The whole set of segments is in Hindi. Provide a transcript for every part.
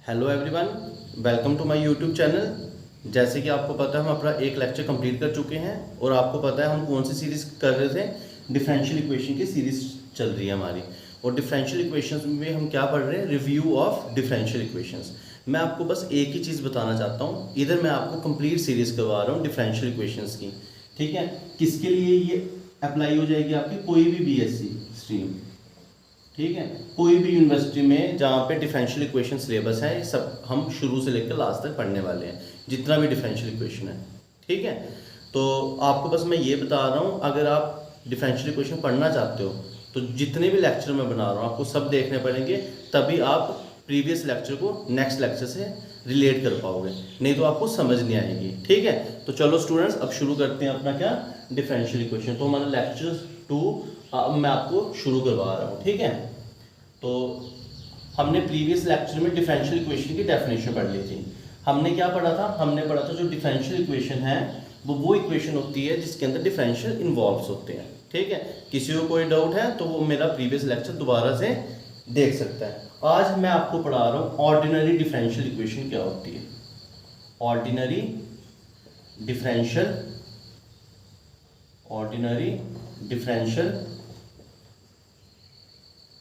Hello everyone, welcome to my YouTube channel. जैसे कि आपको पता है हम अपना एक लेक्चर कंप्लीट कर चुके हैं और आपको पता है हम कौन सी सीरीज़ कर रहे थे। डिफरेंशियल इक्वेशन की सीरीज़ चल रही है हमारी। और डिफरेंशियल इक्वेशंस में हम क्या पढ़ रहे हैं? Review of differential equations. मैं आपको बस एक ही चीज़ बताना चाहता हूँ, इधर मैं आपको कंप्लीट सीरीज़ करवा रहा हूँ डिफरेंशियल इक्वेशंस की। ठीक है, किसके लिए ये अप्लाई हो जाएगी? आपकी कोई भी बीएससी स्ट्रीम, ठीक है, कोई भी यूनिवर्सिटी में जहाँ पे डिफरेंशियल इक्वेशन सिलेबस है, सब हम शुरू से लेकर लास्ट तक पढ़ने वाले हैं, जितना भी डिफरेंशियल इक्वेशन है। ठीक है, तो आपको बस मैं ये बता रहा हूँ, अगर आप डिफरेंशियल इक्वेशन पढ़ना चाहते हो तो जितने भी लेक्चर मैं बना रहा हूँ आपको सब देखने पड़ेंगे, तभी आप प्रीवियस लेक्चर को नेक्स्ट लेक्चर से रिलेट कर पाओगे, नहीं तो आपको समझ नहीं आएगी। ठीक है, तो चलो स्टूडेंट्स अब शुरू करते हैं अपना क्या डिफरेंशियल इक्वेशन। तो हमारा लेक्चर 2 अब मैं आपको शुरू करवा रहा हूँ। ठीक है, तो हमने प्रीवियस लेक्चर में डिफरेंशियल इक्वेशन की डेफिनेशन पढ़ ली थी। हमने क्या पढ़ा था? हमने पढ़ा था जो डिफरेंशियल इक्वेशन है वो इक्वेशन होती है जिसके अंदर डिफरेंशियल इन्वॉल्व्स होते हैं। ठीक है, किसी को कोई डाउट है तो वो मेरा प्रीवियस लेक्चर दोबारा से देख सकता है। आज मैं आपको पढ़ा रहा हूँ ऑर्डिनरी डिफरेंशियल इक्वेशन क्या होती है। ऑर्डिनरी डिफरेंशियल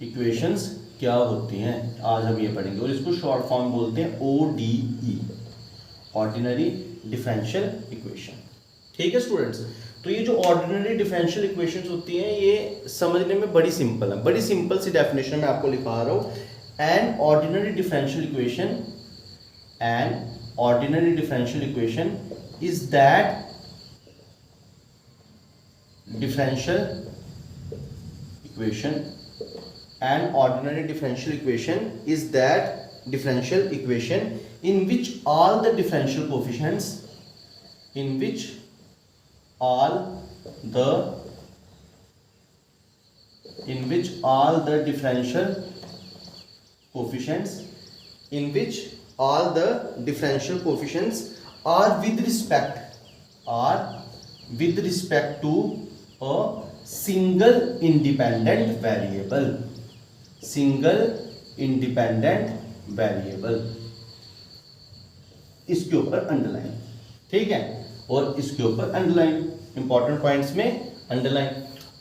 इक्वेशंस क्या होती हैं, आज हम ये पढ़ेंगे। और इसको शॉर्ट फॉर्म बोलते हैं ODE, ऑर्डिनरी डिफरेंशियल इक्वेशन। ठीक है स्टूडेंट्स, तो ये जो ऑर्डिनरी डिफरेंशियल इक्वेशंस होती हैं ये समझने में बड़ी सिंपल है। बड़ी सिंपल सी डेफिनेशन मैं आपको लिखा रहा हूँ। An ordinary differential equation is that An ordinary differential equation is that differential equation in which all the differential coefficients are with respect to a single independent variable। इसके ऊपर अंडरलाइन। ठीक है, और इसके ऊपर अंडरलाइन, इंपॉर्टेंट पॉइंट्स में अंडरलाइन।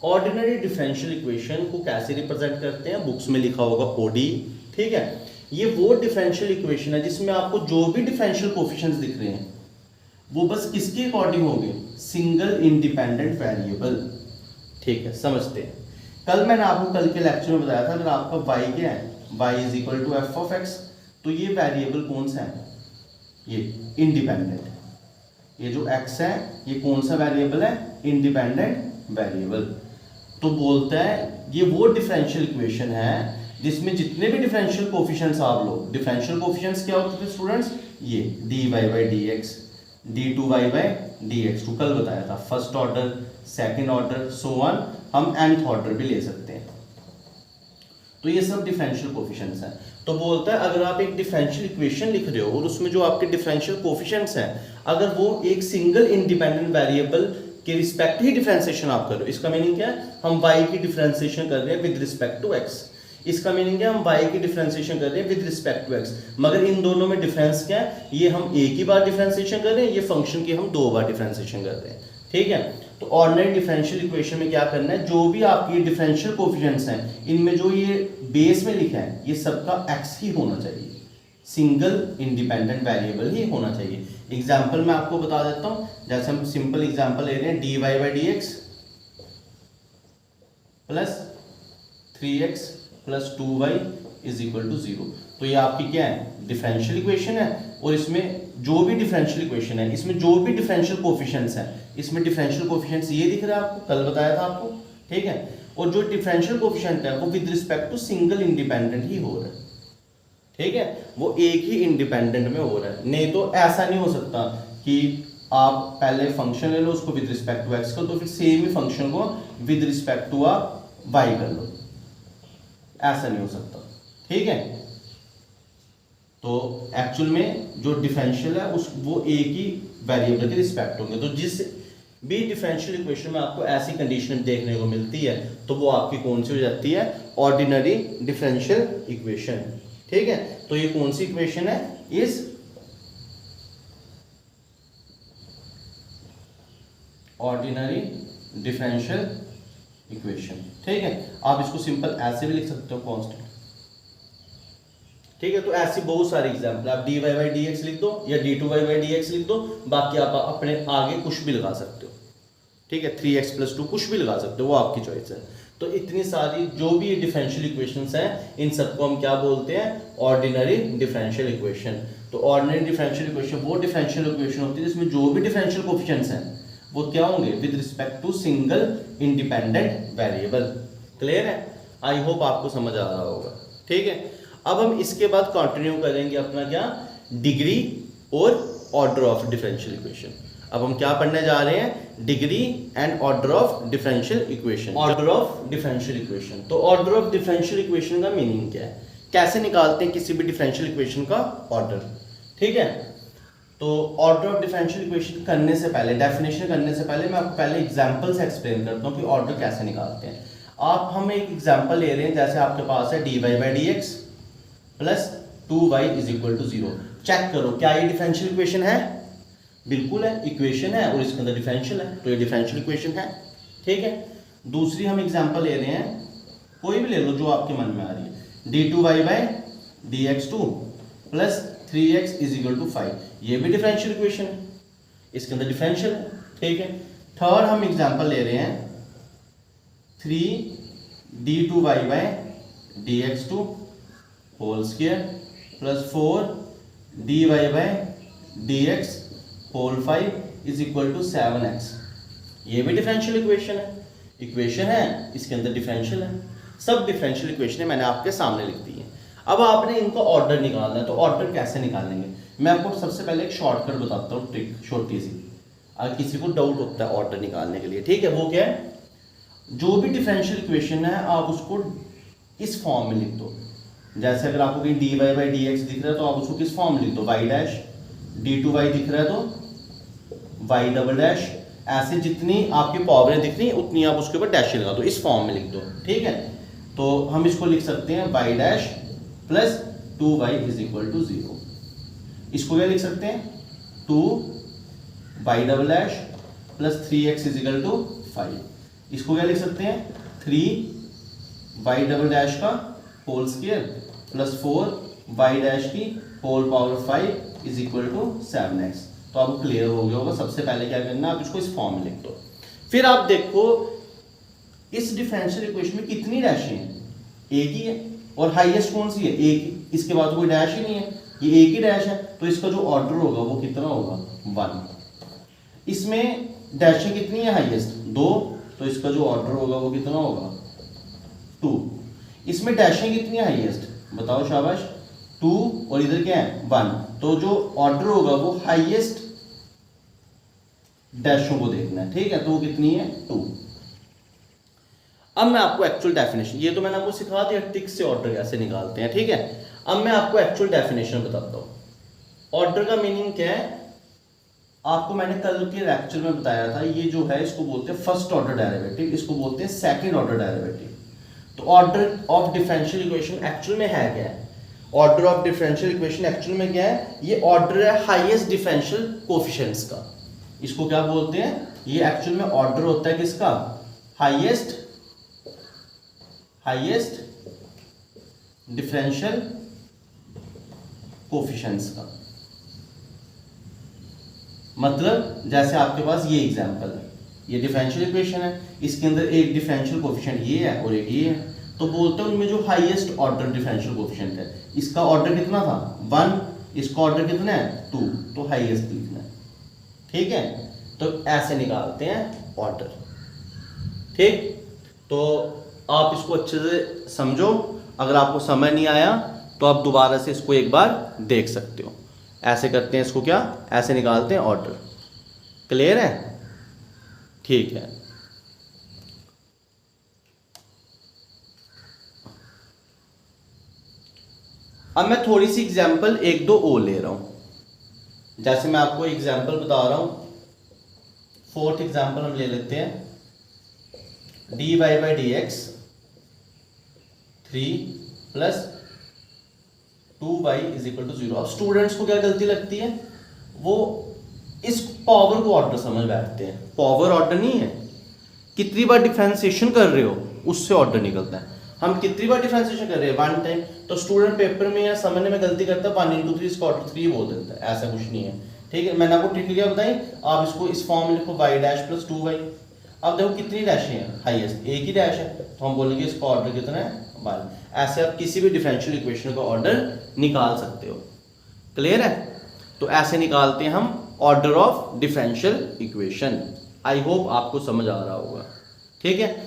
ऑर्डिनरी डिफरेंशियल इक्वेशन को कैसे रिप्रेजेंट करते हैं? बुक्स में लिखा होगा ODE। ठीक है, ये वो डिफरेंशियल इक्वेशन है जिसमें आपको जो भी डिफरेंशियल कोफिशिएंट्स दिख रहे हैं वो बस किसके अकॉर्डिंग होंगे? Single independent variable. ठीक है, समझते हैं। कल मैंने आपको कल के लेक्चर में बताया था, अगर आपका y क्या है, y is equal to f of x, तो ये वेरिएबल कौन सा है? ये इंडिपेंडेंट। ये जो x है ये कौन सा वेरिएबल है? Independent variable. तो बोलता है ये वो डिफरेंशियल इक्वेशन है जिसमें जितने भी डिफरेंशियल कोफिशिएंट्स आप लो, डिफरेंशियल कोफिशिएंट्स क्या होते थे स्टूडेंट्स? ये dy/dx, d2y/dx, कल बताया था। First order, second order, so on, हम nth ऑर्डर भी ले सकते हैं। तो ये सब डिफरेंशियल कोफिशिएंट्स हैं। तो बोलता है अगर आप एक डिफरेंशियल इक्वेशन लिख रहे हो और उसमें जो आपके डिफरेंशियल कोफिशिएंट्स हैं अगर वो एक सिंगल इंडिपेंडेंट वेरिएबल के रिस्पेक्ट ही डिफरेंशिएशन आप कर रहे हो, इसका मीनिंग क्या है? हम y की डिफरेंशिएशन कर रहे हैं विद रिस्पेक्ट टू x। इसका मीनिंग है हम y की डिफरेंशिएशन कर रहे हैं विद रिस्पेक्ट टू x, मगर इन दोनों में डिफरेंस क्या है? ये हम एक ही बार डिफरेंशिएशन कर रहे हैं, ये फंक्शन की हम 2 बार डिफरेंशिएशन कर रहे हैं। ठीक है, तो ऑर्डिनरी डिफरेंशियल इक्वेशन में क्या करना है? जो भी आपकी डिफरेंशियल कोफिशिएंट्स हैं इनमें जो ये बेस में लिखा है ये सबका x ही होना चाहिए, सिंगल इंडिपेंडेंट वेरिएबल ही होना चाहिए। एग्जांपल मैं आपको बता देता हूं, जैसे हम सिंपल एग्जांपल ले रहे हैं dy/dx plus 3x plus 2y is equal to 0। तो ये आपकी क्या है? डिफरेंशियल इक्वेशन है। और इसमें जो भी डिफरेंशियल इक्वेशन है इसमें जो भी डिफरेंशियल कोफिशिएंट्स हैं, इसमें डिफरेंशियल कोफिशिएंट्स ये दिख रहा है आपको, कल बताया था आपको। ठीक है, और जो डिफरेंशियल कोफिशिएंट है वो with respect to single independent ही हो रहा है। ठीक है, वो एक ही इंडिपेंडेंट में हो रहा है, नहीं तो ऐसा नहीं हो सकता कि आप पहले फंक्शन ले लो उसको विद रिस्पेक्ट टू एक्स कर दो, फिर सेम ही फंक्शन को विद रिस्पेक्ट टू वाई कर लो, ऐसा नहीं हो सकता। ठीक है, तो एक्चुअल में जो डिफरेंशियल है उस वो एक ही वेरिएबल के रिस्पेक्ट होंगे। तो जिस भी डिफरेंशियल इक्वेशन में आपको ऐसी कंडीशन देखने को मिलती है तो वो आपकी कौन सी हो जाती है? Ordinary differential equation. ठीक है, तो ये कौन सी इक्वेशन है, इज ऑर्डिनरी डिफरेंशियल इक्वेशन। ठीक है, आप इसको सिंपल ऐसे भी लिख सकते हो, कांस्टेंट। ठीक है, तो ऐसी बहुत सारे एग्जाम्पल, आप dy बाई डी एक्स लिख दो या d2y बाई डी एक्स लिख दो, बाकी आप अपने आगे कुछ भी लगा सकते हो। ठीक है, 3x + 2 कुछ भी लगा सकते हो, वो आपकी चॉइस है। तो इतनी सारी जो भी डिफरेंशियल इक्वेशंस हैं, इन सबको हम क्या बोलते हैं, ऑर्डिनरी डिफरेंशियल इक्वेशन। तो ऑर्डिनरी डिफरेंशियल इक्वेशन वो डिफरेंशियल इक्वेशन होती है जिसमें जो भी डिफरेंशियल कोफिशिएंट्स हैं वो क्या होंगे, with respect to single independent variable. Clear है, आई होप आपको समझ आ रहा होगा। ठीक है, अब हम इसके बाद कंटिन्यू करेंगे अपना क्या, डिग्री और ऑर्डर ऑफ डिफरेंशियल इक्वेशन। अब हम क्या पढ़ने जा रहे हैं, degree and order of differential equation. Order of differential equation, तो ऑर्डर ऑफ डिफरेंशियल इक्वेशन का मीनिंग क्या है, कैसे निकालते हैं किसी भी डिफरेंशियल इक्वेशन का ऑर्डर। ठीक है, तो ऑर्डर ऑफ डिफरेंशियल इक्वेशन करने से पहले, डेफिनेशन करने से पहले मैं आपको पहले एग्जांपल से एक्सप्लेन करता हूँ कि ऑर्डर कैसे निकालते हैं। आप हम एक एग्जांपल ले रहे हैं, जैसे आपके पास है dy by d x plus 2y is equal to 0। Check करो क्या ये डिफरेंशियल इक्वेशन है, बिल्कुल है, इक्वेशन है और इसके अंदर डिफरेंशियल है, तो ये डिफरेंशियल इक्वेशन है। ठीक है, दूसरी हम एग्जांपल ले रहे हैं, कोई भी ले लो जो आपके मन में आ रही है, d2y by d x two plus 3x is equal to 5, ये भी डिफरेंशियल इक्वेशन है, इसके अंदर डिफरेंशियल है। ठीक है, थर्ड हम एग्जांपल ले रहे हैं 3d2y by d x two whole square plus 4dy by d x whole 5 is equal to 7x, ये भी डिफरेंशियल इक्वेशन है, इक्वेशन है, इसके अंदर डिफरेंशियल है, सब डिफरेंशियल इक्वेशन है, मैंने आपके सामने लिख दी है। अब आपने इनको ऑर्डर निकालना है, तो ऑर्डर कैसे निकालेंगे, मैं आपको सबसे पहले एक शॉर्टकट बताता हूँ, ट्रिक छोटी सी, अगर किसी को डाउट होता है ऑर्डर निकालने के लिए। ठीक है, वो क्या है, जो भी डिफरेंशियल इक्वेशन है आप उसको इस फॉर्म में लिख दो। जैसे अगर आपको कहीं dy बाई डी एक्स दिख रहा है तो आप उसको किस फॉर्म में लिख दो, y डैश, d2y दिख रहा है तो y डबल डैश, ऐसे जितनी आपकी पावरें दिख रही हैं उतनी आप उसके ऊपर डैश लगा दो, इस फॉर्म में लिख दो। ठीक है, तो हम इसको लिख सकते हैं y dash plus 2y is equal to 0। इसको क्या लिख सकते हैं, 2y double dash plus 3x is equal to 5। इसको क्या लिख सकते हैं, 3y डबल डैश का whole square plus 4y dash की whole power 5 is equal to 7x। तो अब क्लियर हो गया होगा। सबसे पहले क्या करना है, आप इसको इस फॉर्म में लिख दो। फिर आप देखो इस डिफरेंशियल इक्वेशन में कितनी डैशें हैं, एक ही है, और हाईएस्ट कौन सी है, एक, इसके बाद कोई डैश ही नहीं है, ये एक ही डैश है, तो इसका जो ऑर्डर होगा वो कितना होगा, 1। इसमें डैशें कितनी है, हाईएस्ट 2, तो इसका जो ऑर्डर होगा वो कितना होगा, 2। इसमें डैशें कितनी है हाईएस्ट, बताओ शाबाश, 2, और इधर क्या है 1, तो जो ऑर्डर होगा वो हाईएस्ट डैशों को देखना है। ठीक है, तो वो कितनी है, 2। अब मैं आपको एक्चुअल डेफिनेशन, ये तो मैंने आपको सिखा दिया टिक से ऑर्डर कैसे निकालते हैं। ठीक है, अब मैं आपको एक्चुअल डेफिनेशन बताता हूं। ऑर्डर का मीनिंग क्या है, आपको मैंने कल के लेक्चर में बताया था, ये जो है इसको बोलते हैं फर्स्ट ऑर्डर डेरिवेटिव, इसको बोलते हैं सेकंड ऑर्डर डेरिवेटिव। तो order of differential equation actual में है क्या है, order of differential equation actual में क्या है, ये ऑर्डर है हाईएस्ट डिफरेंशियल कोफिशिएंट्स का। इसको क्या बोलते हैं, ये एक्चुअल में ऑर्डर होता है किसका, हाईएस्ट डिफरेंशियल कोफिशिएंट्स का। मतलब जैसे आपके पास ये एग्जांपल है, ये डिफरेंशियल इक्वेशन है, इसके अंदर एक डिफरेंशियल कोफिशिएंट ये है और एक ये है, तो बोलते हैं उनमें जो हाईएस्ट ऑर्डर डिफरेंशियल कोफिशिएंट है, इसका ऑर्डर कितना था 1, इसका ऑर्डर कितना है 2, तो हाईएस्ट लिखना है। ठीक है, तो ऐसे निकालते हैं ऑर्डर। ठीक, तो आप इसको अच्छे से समझो, अगर आपको समझ नहीं आया तो आप दोबारा से इसको एक बार देख सकते हो। ऐसे करते हैं इसको, क्या ऐसे निकालते हैं ऑर्डर। क्लियर है, ठीक है। अब मैं थोड़ी सी एग्जांपल एक दो और ले रहा हूं, जैसे मैं आपको एग्जांपल बता रहा हूं। फोर्थ एग्जांपल हम ले लेते हैं, dy by d x 3 plus 2y is equal to 0। अब स्टूडेंट्स को क्या गलती लगती है, वो इस पावर को ऑर्डर समझ बैठते हैं। पावर ऑर्डर नहीं है, कितनी बार डिफरेंशिएशन कर रहे हो उससे ऑर्डर निकलता है। हम कितनी बार डिफरेंशिएशन कर रहे हैं, वन टाइम। तो स्टूडेंट पेपर में या समझने में गलती करता है, 1 into 3 इसका ऑर्डर 3 बोल देता है, ऐसा कुछ नहीं है। ठीक है, मैंने आपको ट्रिक क्या बताई, आप इसको इस फॉर्म में लिखो y डैश प्लस 2y। अब देखो कितनी डैशें हैं, हाईएस्ट एक ही डैश है, तो हम बोलेंगे इसका ऑर्डर कितना है 1। ऐसे आप किसी भी डिफरेंशियल इक्वेशन का ऑर्डर निकाल सकते हो। क्लियर है? तो ऐसे निकालते हैं हम order of differential equation. I hope आपको समझ आ रहा होगा। ठीक है।